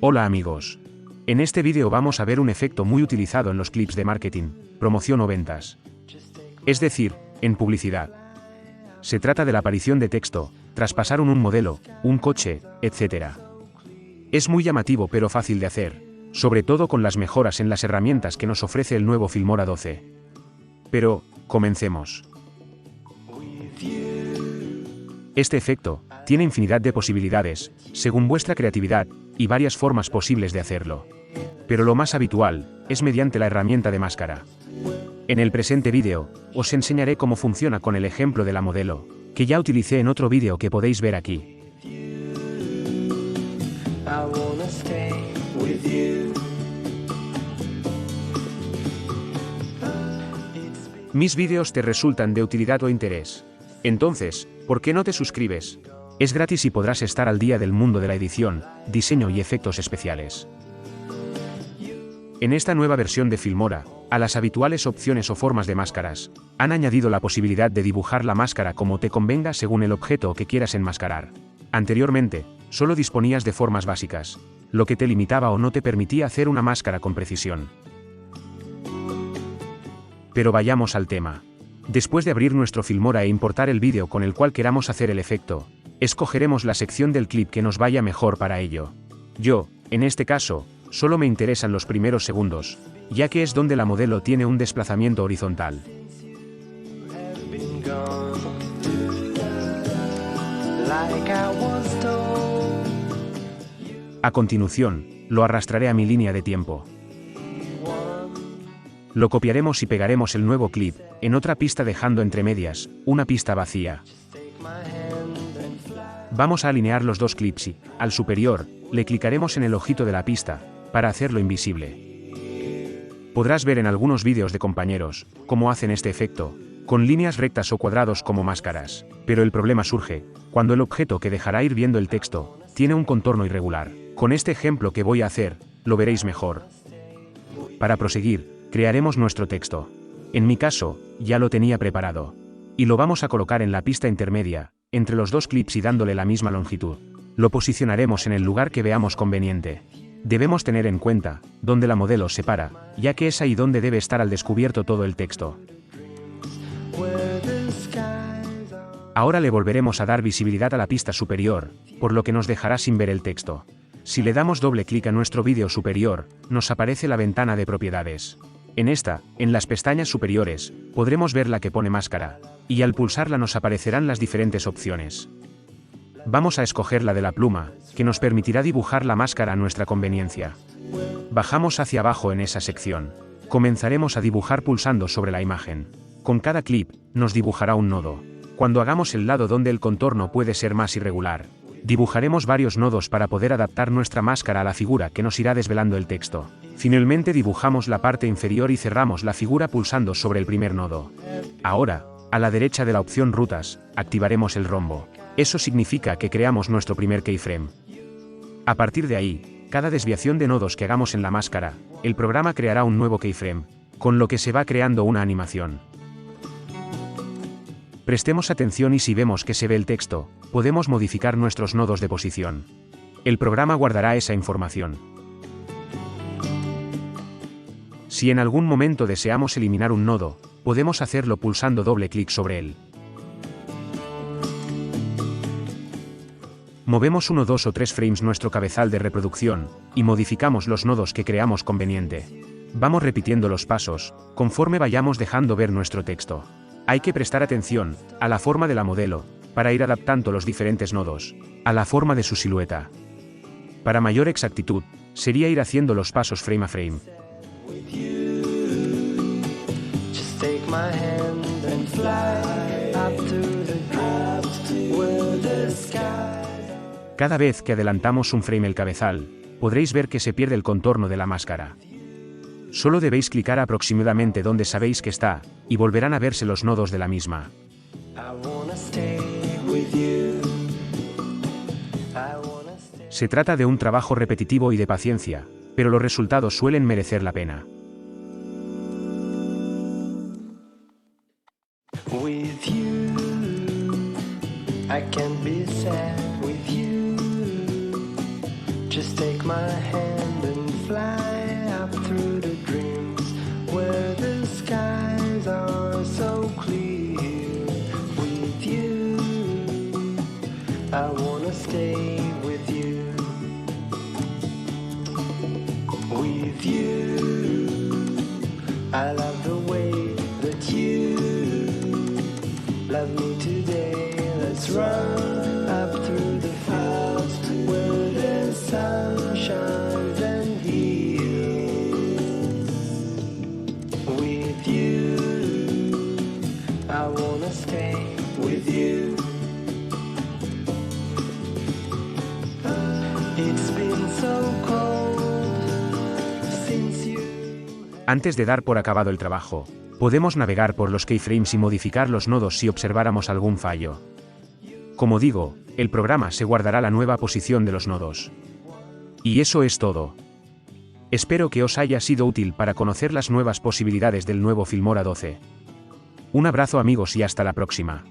Hola amigos. En este vídeo vamos a ver un efecto muy utilizado en los clips de marketing, promoción o ventas. Es decir, en publicidad. Se trata de la aparición de texto, traspasar un modelo, un coche, etc. Es muy llamativo pero fácil de hacer, sobre todo con las mejoras en las herramientas que nos ofrece el nuevo Filmora 12. Pero, comencemos. Este efecto tiene infinidad de posibilidades, según vuestra creatividad, y varias formas posibles de hacerlo. Pero lo más habitual es mediante la herramienta de máscara. En el presente vídeo, os enseñaré cómo funciona con el ejemplo de la modelo, que ya utilicé en otro vídeo que podéis ver aquí. Mis vídeos te resultan de utilidad o interés. Entonces, ¿por qué no te suscribes? Es gratis y podrás estar al día del mundo de la edición, diseño y efectos especiales. En esta nueva versión de Filmora, a las habituales opciones o formas de máscaras, han añadido la posibilidad de dibujar la máscara como te convenga según el objeto que quieras enmascarar. Anteriormente, solo disponías de formas básicas, lo que te limitaba o no te permitía hacer una máscara con precisión. Pero vayamos al tema. Después de abrir nuestro Filmora e importar el vídeo con el cual queramos hacer el efecto, escogeremos la sección del clip que nos vaya mejor para ello. Yo, en este caso, solo me interesan los primeros segundos, ya que es donde la modelo tiene un desplazamiento horizontal. A continuación, lo arrastraré a mi línea de tiempo. Lo copiaremos y pegaremos el nuevo clip en otra pista dejando entre medias una pista vacía. Vamos a alinear los dos clips y, al superior, le clicaremos en el ojito de la pista, para hacerlo invisible. Podrás ver en algunos vídeos de compañeros cómo hacen este efecto, con líneas rectas o cuadrados como máscaras, pero el problema surge cuando el objeto que dejará ir viendo el texto tiene un contorno irregular. Con este ejemplo que voy a hacer, lo veréis mejor. Para proseguir, crearemos nuestro texto. En mi caso, ya lo tenía preparado. Y lo vamos a colocar en la pista intermedia, entre los dos clips y dándole la misma longitud. Lo posicionaremos en el lugar que veamos conveniente. Debemos tener en cuenta dónde la modelo se para, ya que es ahí donde debe estar al descubierto todo el texto. Ahora le volveremos a dar visibilidad a la pista superior, por lo que nos dejará sin ver el texto. Si le damos doble clic a nuestro vídeo superior, nos aparece la ventana de propiedades. En esta, en las pestañas superiores, podremos ver la que pone máscara, y al pulsarla nos aparecerán las diferentes opciones. Vamos a escoger la de la pluma, que nos permitirá dibujar la máscara a nuestra conveniencia. Bajamos hacia abajo en esa sección. Comenzaremos a dibujar pulsando sobre la imagen. Con cada clip, nos dibujará un nodo. Cuando hagamos el lado donde el contorno puede ser más irregular, dibujaremos varios nodos para poder adaptar nuestra máscara a la figura que nos irá desvelando el texto. Finalmente dibujamos la parte inferior y cerramos la figura pulsando sobre el primer nodo. Ahora, a la derecha de la opción Rutas, activaremos el rombo. Eso significa que creamos nuestro primer keyframe. A partir de ahí, cada desviación de nodos que hagamos en la máscara, el programa creará un nuevo keyframe, con lo que se va creando una animación. Prestemos atención y si vemos que se ve el texto, podemos modificar nuestros nodos de posición. El programa guardará esa información. Si en algún momento deseamos eliminar un nodo, podemos hacerlo pulsando doble clic sobre él. Movemos 1, 2 o 3 frames nuestro cabezal de reproducción, y modificamos los nodos que creamos conveniente. Vamos repitiendo los pasos, conforme vayamos dejando ver nuestro texto. Hay que prestar atención a la forma de la modelo, para ir adaptando los diferentes nodos a la forma de su silueta. Para mayor exactitud, sería ir haciendo los pasos frame a frame. Cada vez que adelantamos un frame el cabezal, podréis ver que se pierde el contorno de la máscara. Solo debéis clicar aproximadamente donde sabéis que está, y volverán a verse los nodos de la misma. Se trata de un trabajo repetitivo y de paciencia, pero los resultados suelen merecer la pena. Just take my hand and fly up through the dreams where the skies are so clear. With you, I wanna stay with you. With you, I love the way that you love me today. Let's run up through the fields where the sun shines and heals. With you, I wanna stay with you. It's been so cold since you. Antes de dar por acabado el trabajo, podemos navegar por los keyframes y modificar los nodos si observáramos algún fallo. Como digo, el programa se guardará la nueva posición de los nodos. Y eso es todo. Espero que os haya sido útil para conocer las nuevas posibilidades del nuevo Filmora 12. Un abrazo amigos y hasta la próxima.